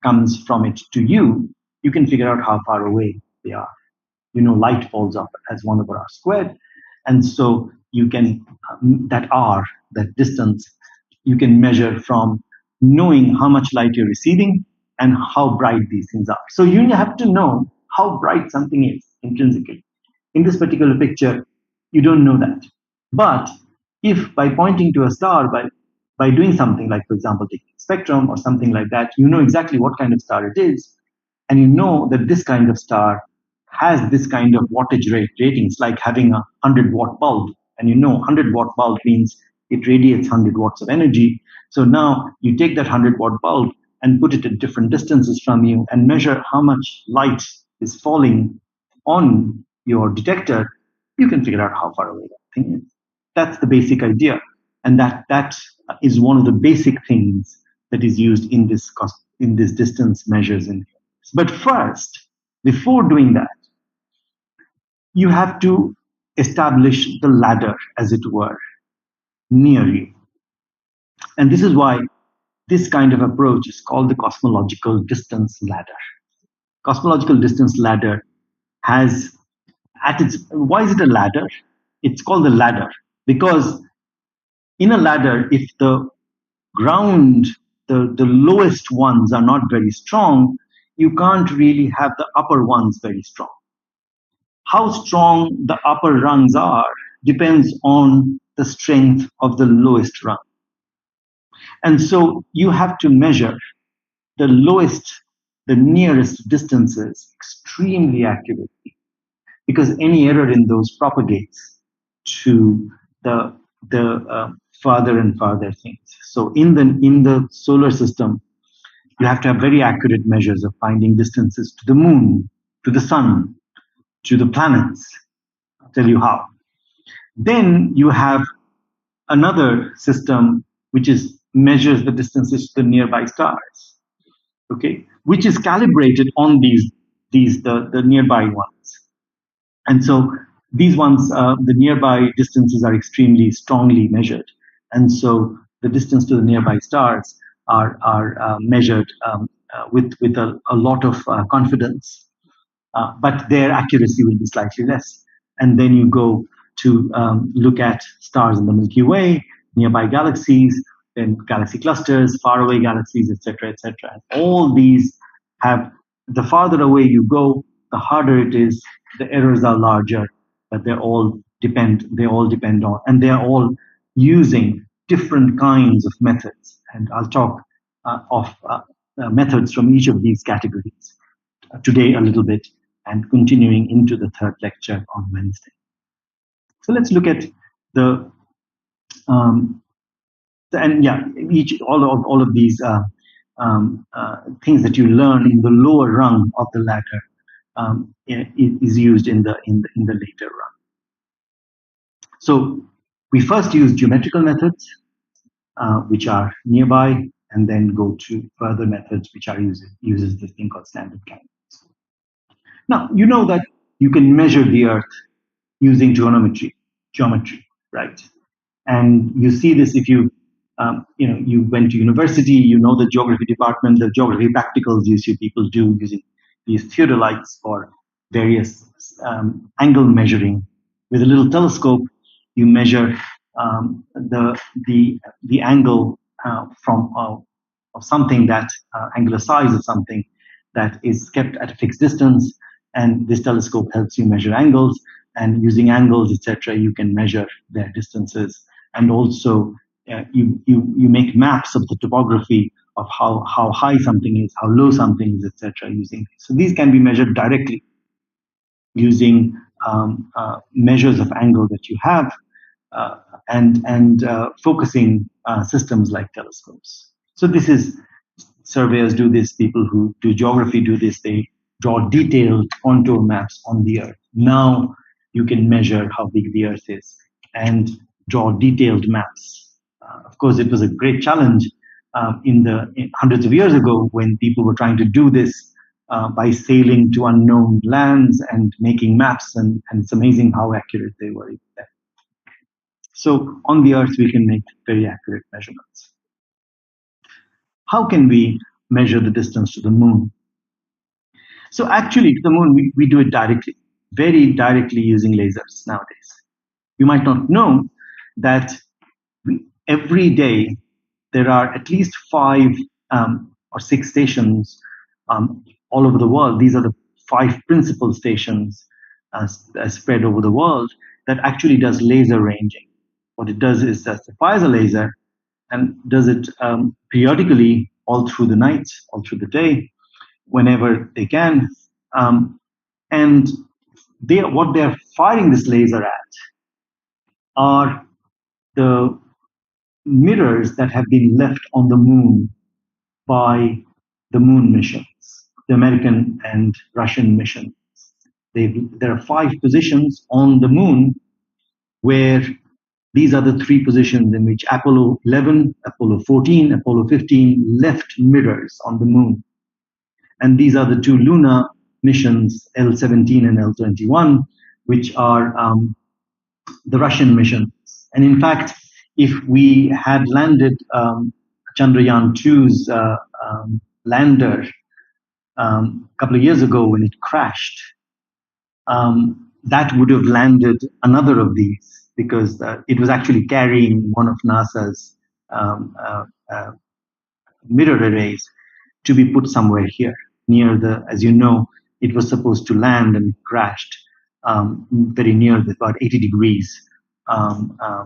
Speaker 1: comes from it to you, you can figure out how far away they are. You know, light falls off as 1 over r squared, and so you can that r, that distance, you can measure from knowing how much light you're receiving and how bright these things are. So you have to know how bright something is intrinsically. In this particular picture, you don't know that. But if by pointing to a star, by doing something like, for example, taking a spectrum or something like that, you know exactly what kind of star it is, and you know that this kind of star has this kind of wattage rate ratings, like having a 100-watt bulb, and you know 100-watt bulb means it radiates 100 watts of energy. So now you take that 100-watt bulb and put it at different distances from you and measure how much light is falling on your detector, you can figure out how far away that thing is. That's the basic idea. And that is one of the basic things that is used in this distance measures in. But first, before doing that, you have to establish the ladder, as it were, near you. And this is why this kind of approach is called the cosmological distance ladder. Cosmological distance ladder has at its, why is it a ladder? It's called the ladder because in a ladder, if the ground, the lowest ones are not very strong, you can't really have the upper ones very strong. How strong the upper rungs are depends on the strength of the lowest rung. And so you have to measure the lowest, the nearest distances extremely accurately because any error in those propagates to the farther and farther things. So in the solar system, you have to have very accurate measures of finding distances to the moon, to the sun, to the planets. I'll tell you how. Then you have another system which is measures the distances to the nearby stars, okay, which is calibrated on the nearby ones. And so these ones, the nearby distances are extremely strongly measured. And so the distance to the nearby stars are measured with a lot of confidence. But their accuracy will be slightly less. And then you go to look at stars in the Milky Way, nearby galaxies, then galaxy clusters, faraway galaxies, etc., etc. All these have, the farther away you go, the harder it is, the errors are larger, but they all depend on, and they're all using different kinds of methods. And I'll talk of methods from each of these categories today a little bit, and continuing into the third lecture on Wednesday. So let's look at all of these things that you learn in the lower rung of the ladder is used in the later rung. So we first use geometrical methods, which are nearby, and then go to further methods which are uses this thing called standard candles. Now you know that you can measure the Earth using geometry, right? And you see this if you you went to university, you know the geography department, the geography practicals you see people do using these theodolites for various angle measuring. With a little telescope, you measure the angle from of something that angular size of something that is kept at a fixed distance, and this telescope helps you measure angles. And using angles, etc., you can measure their distances, and also you make maps of the topography of how high something is, how low something is, etc. Using so these can be measured directly using measures of angle that you have, and focusing systems like telescopes. So this is surveyors do this, people who do geography do this. They draw detailed contour maps on the Earth. Now you can measure how big the Earth is and draw detailed maps. Of course, it was a great challenge in hundreds of years ago when people were trying to do this by sailing to unknown lands and making maps, and it's amazing how accurate they were. So on the Earth, we can make very accurate measurements. How can we measure the distance to the moon? So actually, to the moon, we do it directly, very directly using lasers nowadays. You might not know that every day there are at least 5 or 6 stations all over the world. These are the 5 principal stations spread over the world that actually does laser ranging. What it does is that it fires a laser and does it periodically all through the night, all through the day, whenever they can. And what they're firing this laser at are the mirrors that have been left on the moon by the moon missions, the American and Russian missions. There are 5 positions on the moon where these are the 3 positions in which Apollo 11, Apollo 14, Apollo 15 left mirrors on the moon. And these are the 2 lunar missions, L-17 and L-21, which are the Russian missions. And in fact, if we had landed Chandrayaan-2's lander a couple of years ago when it crashed, that would have landed another of these, because it was actually carrying one of NASA's mirror arrays to be put somewhere here near as you know, it was supposed to land and crashed very near about 80 degrees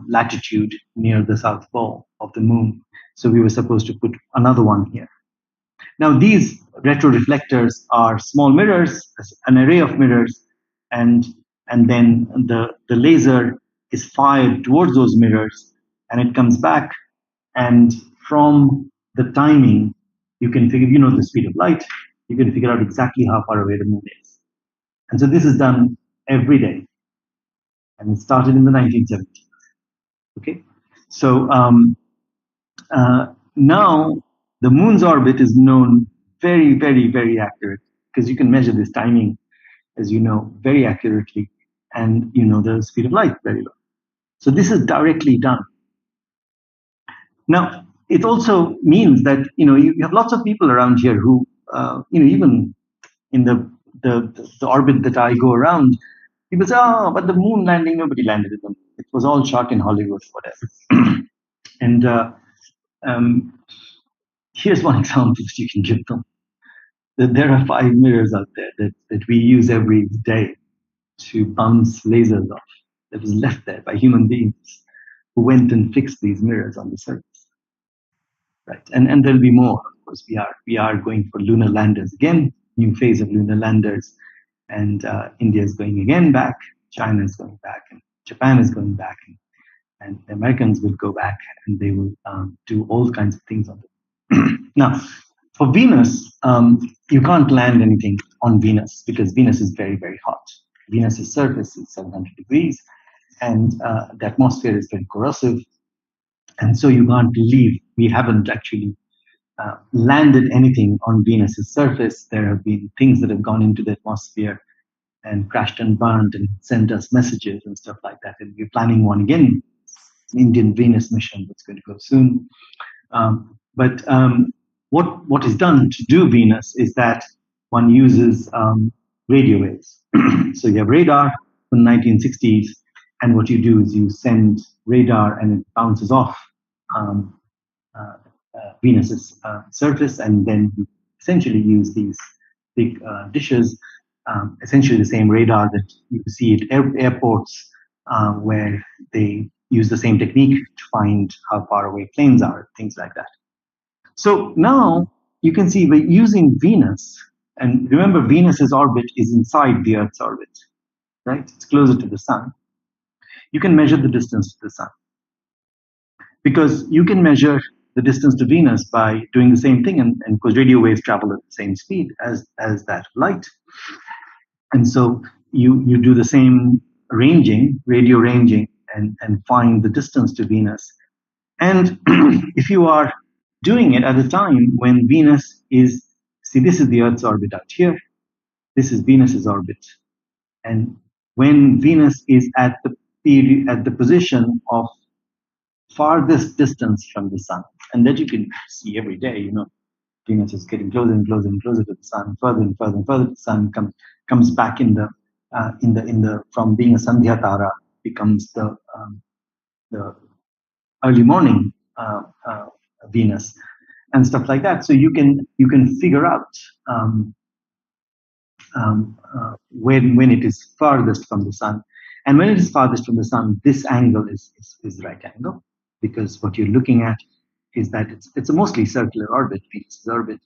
Speaker 1: latitude near the South Pole of the moon. So we were supposed to put another one here. Now these retroreflectors are small mirrors, an array of mirrors, and then the laser is fired towards those mirrors, and it comes back, and from the timing, you can figure, the speed of light, you can figure out exactly how far away the moon is. And so this is done every day, and it started in the 1970s. Okay, so now the moon's orbit is known very, very, very accurate, because you can measure this timing, as you know, very accurately, and you know the speed of light very well. So this is directly done. Now, it also means that you have lots of people around here who, even in the orbit that I go around, people say, "Oh, but the moon landing, nobody landed in the moon. It was all shot in Hollywood, whatever." And here's one example that you can give them. That there are 5 mirrors out there that we use every day to bounce lasers off, that was left there by human beings who went and fixed these mirrors on the surface. Right, and there'll be more. Of course, we are going for lunar landers again, new phase of lunar landers, and India is going again back, China is going back, and Japan is going back, and the Americans will go back, and they will do all kinds of things on it. Now, for Venus, you can't land anything on Venus because Venus is very, very hot. Venus's surface is 700 degrees, and the atmosphere is very corrosive. And so you can't leave. We haven't actually landed anything on Venus's surface. There have been things that have gone into the atmosphere and crashed and burned and sent us messages and stuff like that. And we're planning one again Indian Venus mission that's going to go soon. But what is done to do Venus is that one uses radio waves. So you have radar from the 1960s, and what you do is you send radar and it bounces off um, Venus's surface, and then you essentially use these big dishes, essentially the same radar that you see at airports, where they use the same technique to find how far away planes are, things like that. So now you can see by using Venus, and remember Venus's orbit is inside the Earth's orbit, right? It's closer to the sun. You can measure the distance to the sun, because you can measure the distance to Venus by doing the same thing, and because radio waves travel at the same speed as that light. And so you do the same ranging, radio ranging, and find the distance to Venus. And if you are doing it at a time when Venus is, see, this is the Earth's orbit out here, this is Venus's orbit. And when Venus is at the position of farthest distance from the sun, and that you can see every day, you know, Venus is getting closer and closer and closer to the sun, further and further and further. The sun comes back in the from being a Sandhya Tara, becomes the early morning Venus and stuff like that. So you can figure out when it is farthest from the sun, and when it is farthest from the sun, this angle is right angle, because what you're looking at is that it's a mostly circular orbit, Venus's orbit,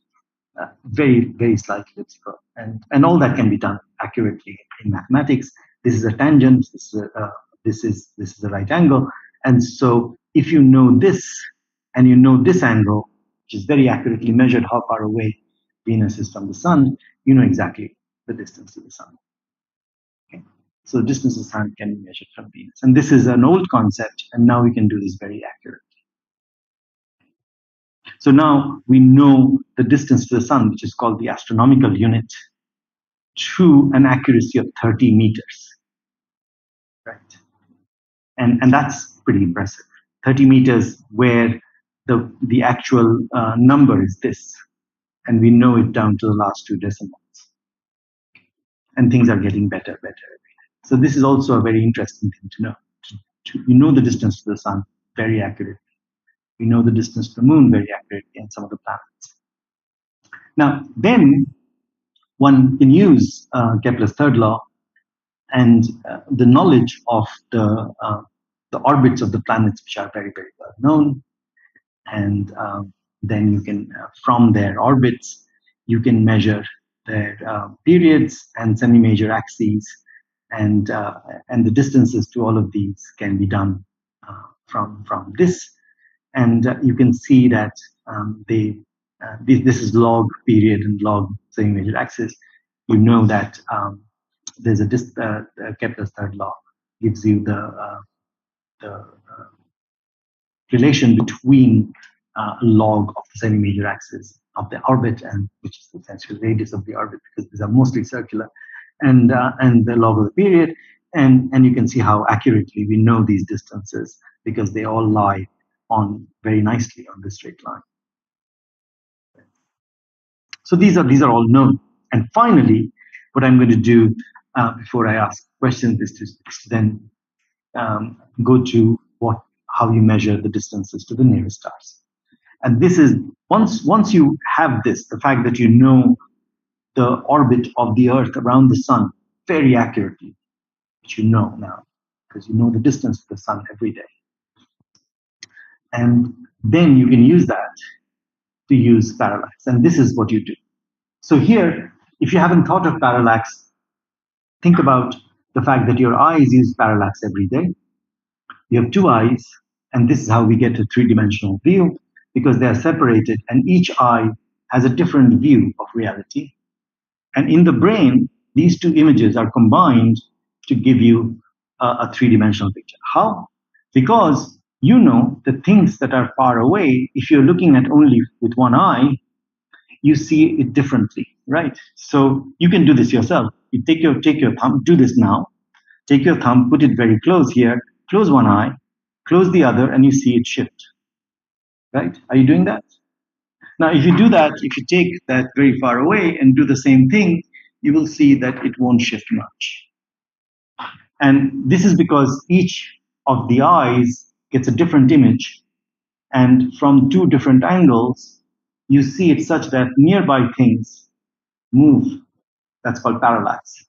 Speaker 1: very, very slightly elliptical, and all that can be done accurately in mathematics. This is a tangent. This is a right angle, and so if you know this and you know this angle, which is very accurately measured how far away Venus is from the sun, you know exactly the distance to the sun. Okay? So the distance to the sun can be measured from Venus, and this is an old concept, and now we can do this very accurately. So now we know the distance to the sun, which is called the astronomical unit, to an accuracy of 30 meters, right? And that's pretty impressive. 30 meters, where the actual number is this, and we know it down to the last two decimals. And things are getting better every day. So this is also a very interesting thing to know. We know the distance to the sun very accurately. We know the distance to the moon very accurately, and some of the planets. Now, then one can use Kepler's third law and the knowledge of the orbits of the planets, which are very, very well known. And then you can, from their orbits, you can measure their periods and semi-major axes, and the distances to all of these can be done from this. And you can see that this is log period and log semi-major axis. You know that there's a Kepler's third law gives you the relation between log of the semi-major axis of the orbit, and which is essentially the radius of the orbit, because these are mostly circular, and the log of the period, and you can see how accurately we know these distances, because they all lie on very nicely on this straight line. So these are all known. And finally, what I'm going to do before I ask questions is to then go to how you measure the distances to the nearest stars. And this is, once you have this, the fact that you know the orbit of the Earth around the sun very accurately, which you know now, because you know the distance to the sun every day. And then you can use that to use parallax. And this is what you do. So here, if you haven't thought of parallax, think about the fact that your eyes use parallax every day. You have two eyes, and this is how we get a three-dimensional view, because they are separated, and each eye has a different view of reality. And in the brain, these two images are combined to give you a three-dimensional picture. How? Because you know the things that are far away, if you're looking at only with one eye, you see it differently, right? So you can do this yourself. You take your thumb, do this now. Take your thumb, put it very close here, close one eye, close the other, and you see it shift, right? Are you doing that? Now, if you do that, if you take that very far away and do the same thing, you will see that it won't shift much. And this is because each of the eyes gets a different image, and from two different angles, you see it such that nearby things move. That's called parallax.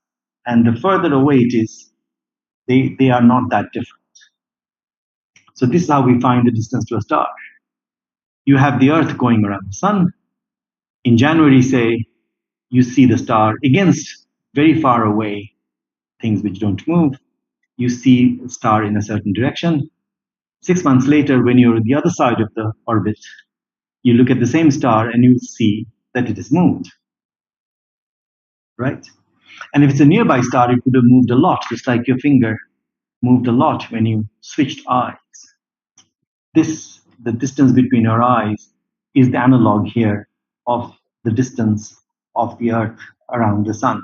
Speaker 1: And the further away it is, they are not that different. So this is how we find the distance to a star. You have the Earth going around the sun. In January, say, you see the star against very far away things which don't move. You see a star in a certain direction. 6 months later, when you're on the other side of the orbit, you look at the same star and you see that it has moved, right? And if it's a nearby star, it would have moved a lot, just like your finger moved a lot when you switched eyes. The distance between your eyes, is the analog here of the distance of the Earth around the sun.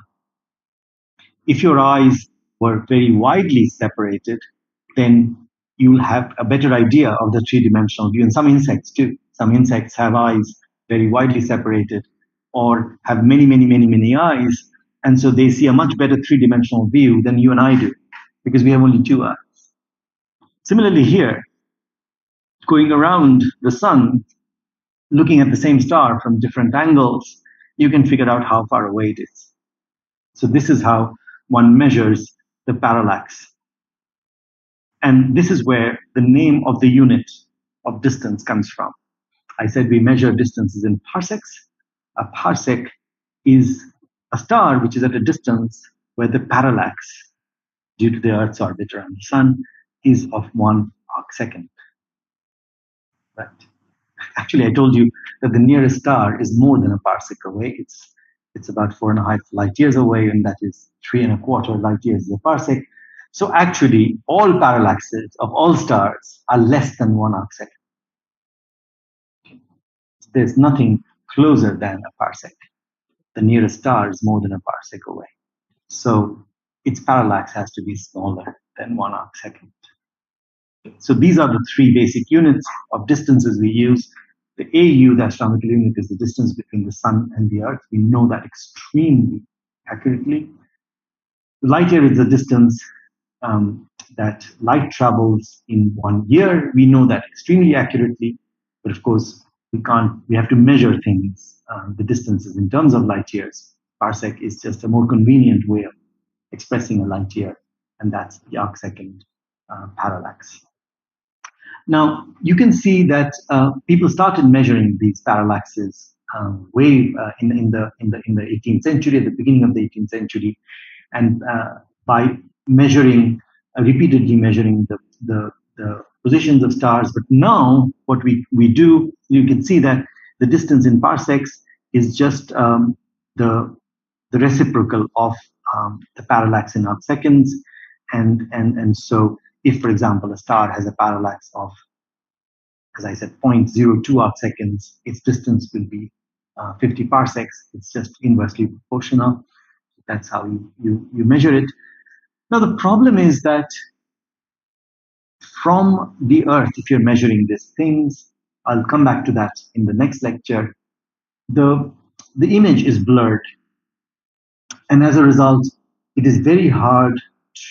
Speaker 1: If your eyes were very widely separated, then you'll have a better idea of the three-dimensional view. And some insects too. Some insects have eyes very widely separated or have many, many, many, many eyes. And so they see a much better three-dimensional view than you and I do, because we have only two eyes. Similarly here, going around the sun, looking at the same star from different angles, you can figure out how far away it is. So this is how one measures the parallax. And this is where the name of the unit of distance comes from. I said we measure distances in parsecs. A parsec is a star which is at a distance where the parallax, due to the Earth's orbit around the sun, is of 1 arcsecond. Right. Actually, I told you that the nearest star is more than a parsec away. It's about 4.5 light years away, and that is 3.25 light years a parsec. So actually, all parallaxes of all stars are less than 1 arcsecond. There's nothing closer than a parsec. The nearest star is more than a parsec away. So its parallax has to be smaller than 1 arcsecond. So these are the three basic units of distances we use. The AU, the astronomical unit, is the distance between the sun and the Earth. We know that extremely accurately. The light year is the distance that light travels in 1 year. We know that extremely accurately, but of course we have to measure things, the distances in terms of light years. Parsec is just a more convenient way of expressing a light year, and that's the arcsecond parallax. Now, you can see that people started measuring these parallaxes way in the 18th century, at the beginning of the 18th century, and by measuring, repeatedly measuring the positions of stars. But now, what we do, you can see that the distance in parsecs is just the reciprocal of the parallax in arcseconds, and so if, for example, a star has a parallax of, as I said, 0.02 arcseconds, its distance will be 50 parsecs. It's just inversely proportional. That's how you measure it. Now, the problem is that from the Earth, if you're measuring these things, I'll come back to that in the next lecture, the image is blurred. And as a result, it is very hard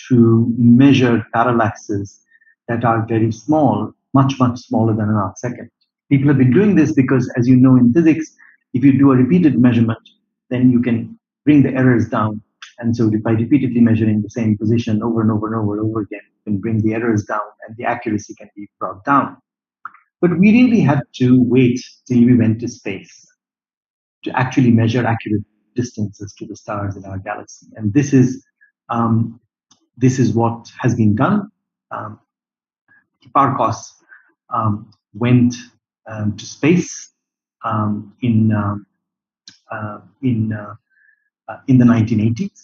Speaker 1: to measure parallaxes that are very small, much, much smaller than an arcsecond. People have been doing this because, as you know, in physics, if you do a repeated measurement, then you can bring the errors down. And so by repeatedly measuring the same position over and over and over and over again, you can bring the errors down and the accuracy can be brought down. But we really had to wait till we went to space to actually measure accurate distances to the stars in our galaxy. And this is what has been done. Hipparchus went to space in the 1980s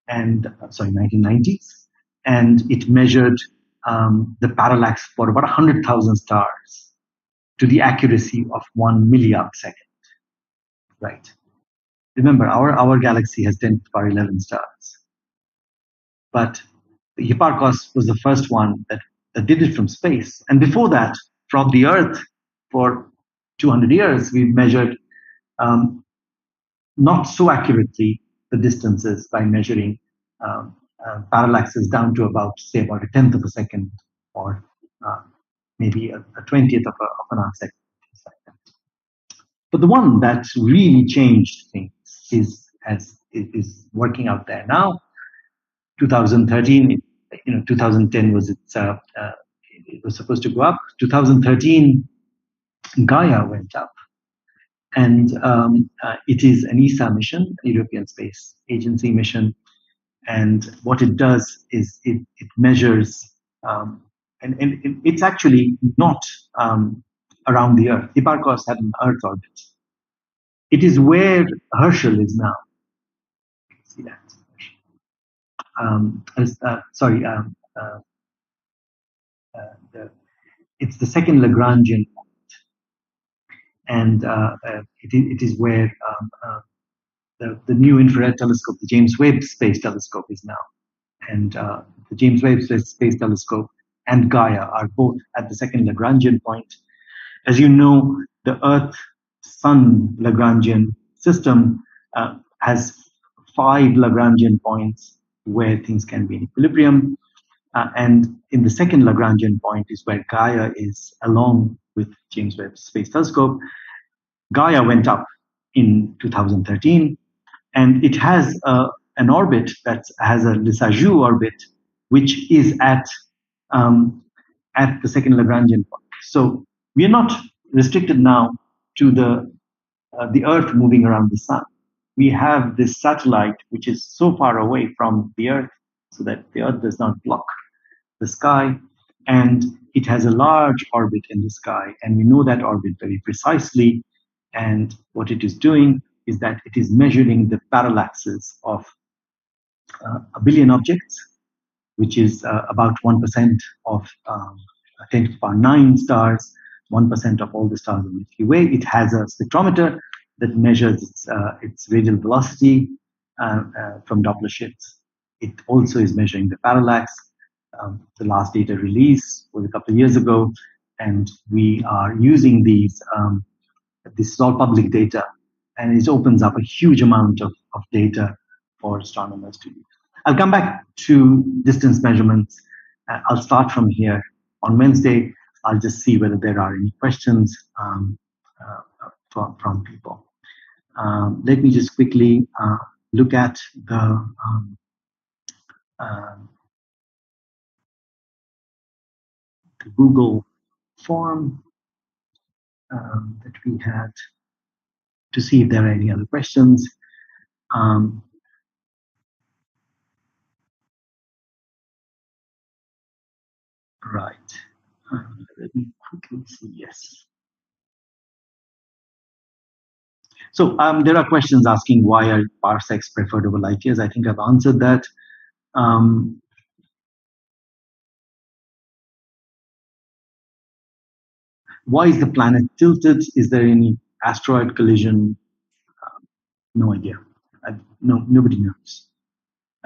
Speaker 1: and 1990s, and it measured the parallax for about 100,000 stars to the accuracy of 1 milliarcsecond. Right. Remember, our galaxy has 10 to the power 11 stars, but Hipparchus was the first one that that did it from space. And before that, from the Earth, for 200 years, we've measured not so accurately the distances by measuring parallaxes down to about, say, about a tenth of a second, or maybe a 20th of an arc second. But the one that really changed things is working out there now. 2013, 2010 was it was supposed to go up. 2013, Gaia went up, and it is an ESA mission, European Space Agency mission. And what it does is it measures, and it's actually not around the Earth. Hipparchus had an Earth orbit. It is where Herschel is now. See that? Sorry. It's the second Lagrangian point, and it is where the new infrared telescope, the James Webb Space Telescope, is now. And the James Webb Space Telescope and Gaia are both at the second Lagrangian point. As you know, the Earth-Sun Lagrangian system has 5 Lagrangian points where things can be in equilibrium. And in the second Lagrangian point is where Gaia is, along with James Webb Space Telescope. Gaia went up in 2013, and it has an orbit that has a Lissajous orbit, which is at the second Lagrangian point. So we are not restricted now to the Earth moving around the Sun. We have this satellite which is so far away from the Earth so that the Earth does not block the sky, and it has a large orbit in the sky, and we know that orbit very precisely. And what it is doing is that it is measuring the parallaxes of a billion objects, which is about 1% of 10 to the power 9 stars, 1% of all the stars in the Milky Way. It has a spectrometer that measures its radial velocity from Doppler shifts. It also is measuring the parallax. The last data release was a couple of years ago, and we are using these. This is all public data, and it opens up a huge amount of data for astronomers to use. I'll come back to distance measurements. I'll start from here. On Wednesday, I'll just see whether there are any questions from people. Let me just quickly look at the Google form that we had to see if there are any other questions. Right. Let me quickly see. Yes. So there are questions asking why are parsecs preferred over light years. I think I've answered that. Why is the planet tilted? Is there any asteroid collision? No idea. Nobody knows.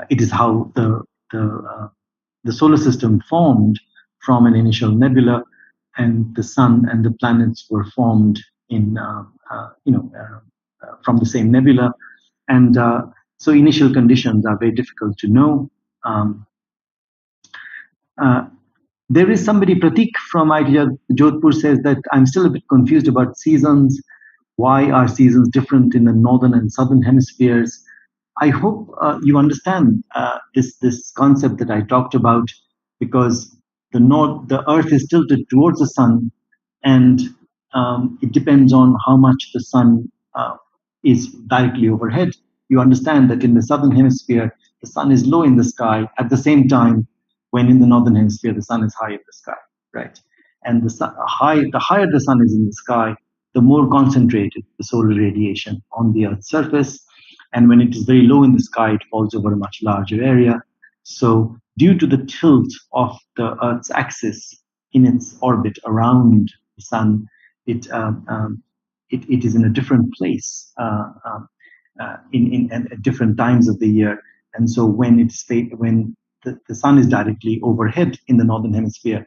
Speaker 1: It is how the solar system formed from an initial nebula, and the sun and the planets were formed in from the same nebula, and so initial conditions are very difficult to know. There is somebody, Pratik from IIT Jodhpur, says that I'm still a bit confused about seasons. Why are seasons different in the northern and southern hemispheres? I hope you understand this concept that I talked about, because the Earth is tilted towards the sun, and it depends on how much the sun is directly overhead. You understand that in the southern hemisphere, the sun is low in the sky at the same time when in the northern hemisphere, the sun is high in the sky, right? And the higher the sun is in the sky, the more concentrated the solar radiation on the Earth's surface. And when it is very low in the sky, it falls over a much larger area. So due to the tilt of the Earth's axis in its orbit around the sun, it is in a different place at different times of the year. And so when the sun is directly overhead in the northern hemisphere,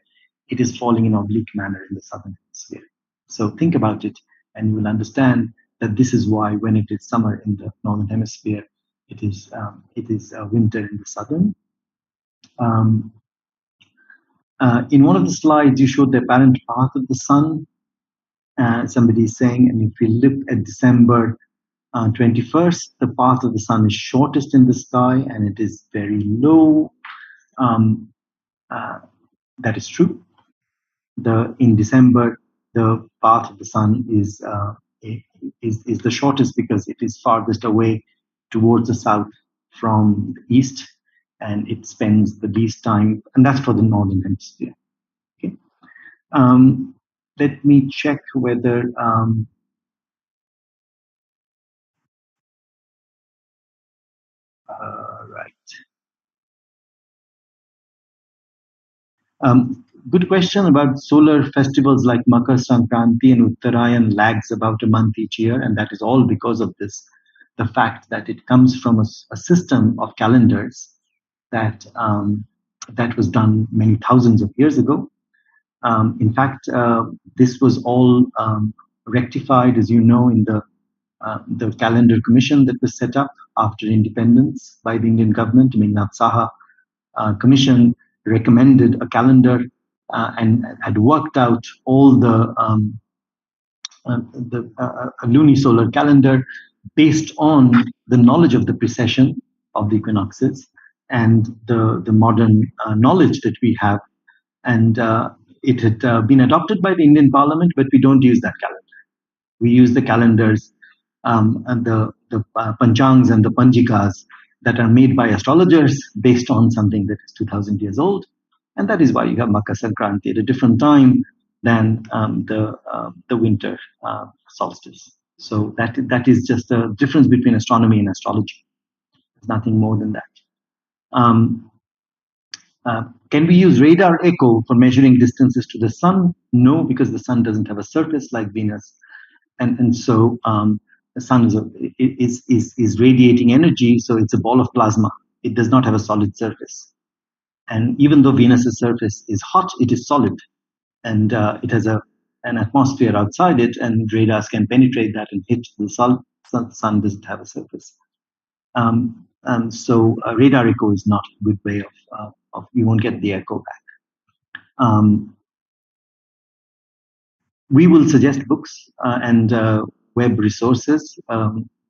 Speaker 1: it is falling in oblique manner in the southern hemisphere. So think about it, and you will understand that this is why when it is summer in the northern hemisphere, it is winter in the southern. Um, in one of the slides, you showed the apparent path of the sun. Somebody is saying, and if we look at December 21st, the path of the sun is shortest in the sky and it is very low. That is true. In December, the path of the sun is the shortest because it is farthest away towards the south from the east, and it spends the least time, and that's for the northern hemisphere. Okay. Let me check whether right. Good question about solar festivals like Makar Sankranti and Uttarayan lags about a month each year, and that is all because of this, the fact that it comes from a system of calendars that was done many thousands of years ago. In fact, this was all rectified, as you know, in the calendar commission that was set up after independence by the Indian government. I mean, ISSAA commission recommended a calendar and had worked out all the lunisolar calendar based on the knowledge of the precession of the equinoxes and the modern knowledge that we have. And it had been adopted by the Indian Parliament, but we don't use that calendar. We use the calendars and the panchangs and the panjikas that are made by astrologers based on something that is 2,000 years old. And that is why you have Makar Sankranti at a different time than the winter solstice. So that is just a difference between astronomy and astrology. There's nothing more than that. Can we use radar echo for measuring distances to the sun? No, because the sun doesn't have a surface like Venus, and so the sun is radiating energy, so it's a ball of plasma. It does not have a solid surface. And even though Venus's surface is hot, it is solid, and it has an atmosphere outside it, and radars can penetrate that and hit the sun. The sun doesn't have a surface. So radar echo is not a good way of you won't get the echo back. We will suggest books and web resources.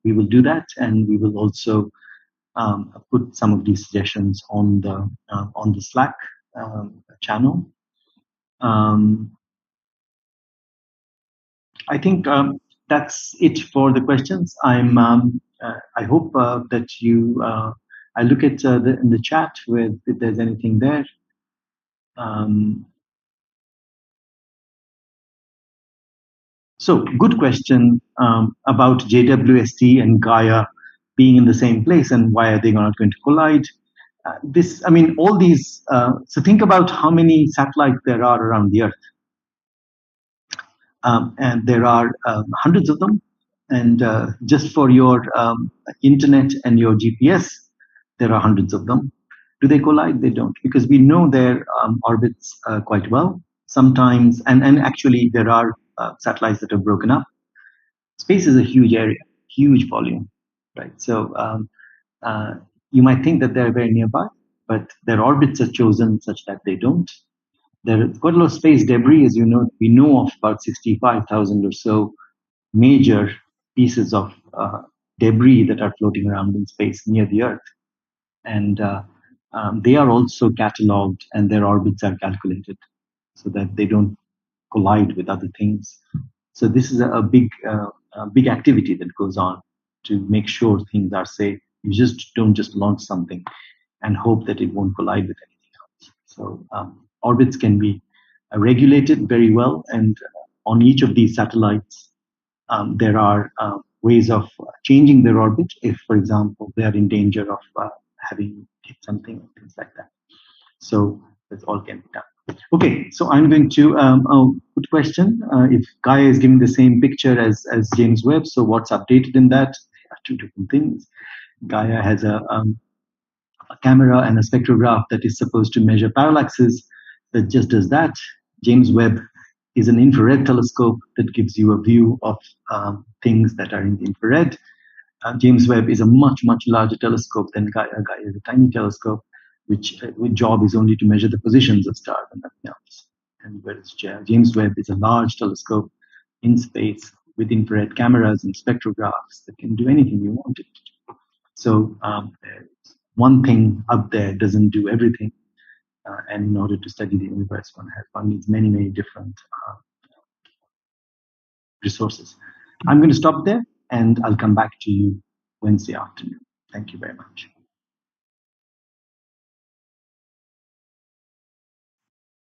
Speaker 1: We will do that, and we will also put some of these suggestions on the Slack channel. I think that's it for the questions. I hope that you. I look at in the chat if there's anything there. So, good question about JWST and Gaia being in the same place, and why are they not going to collide? All these. So, think about how many satellites there are around the Earth. And there are hundreds of them. And just for your internet and your GPS, there are hundreds of them. Do they collide? They don't, because we know their orbits quite well. Sometimes, and actually, there are satellites that are broken up. Space is a huge area, huge volume, right? So you might think that they're very nearby, but their orbits are chosen such that they don't. There's quite a lot of space debris, as you know. We know of about 65,000 or so major pieces of debris that are floating around in space near the Earth. And they are also cataloged, and their orbits are calculated so that they don't collide with other things. So this is a big activity that goes on to make sure things are safe. You just don't just launch something and hope that it won't collide with anything else. So orbits can be regulated very well, and on each of these satellites, there are ways of changing their orbit if, for example, they are in danger of having hit something, things like that. So that all can be done. Okay, so I'm going to good question. If Gaia is giving the same picture as James Webb, so what's updated in that? There are two different things. Gaia has a camera and a spectrograph that is supposed to measure parallaxes that just does that. James Webb is an infrared telescope that gives you a view of things that are in the infrared. James Webb is a much, much larger telescope than Gaia. Gaia is a tiny telescope, which job is only to measure the positions of stars and nothing else. And whereas James Webb is a large telescope in space with infrared cameras and spectrographs that can do anything you want it to do. So one thing up there doesn't do everything. And in order to study the universe, one needs many, many different resources. I'm going to stop there, and I'll come back to you Wednesday afternoon. Thank you very much.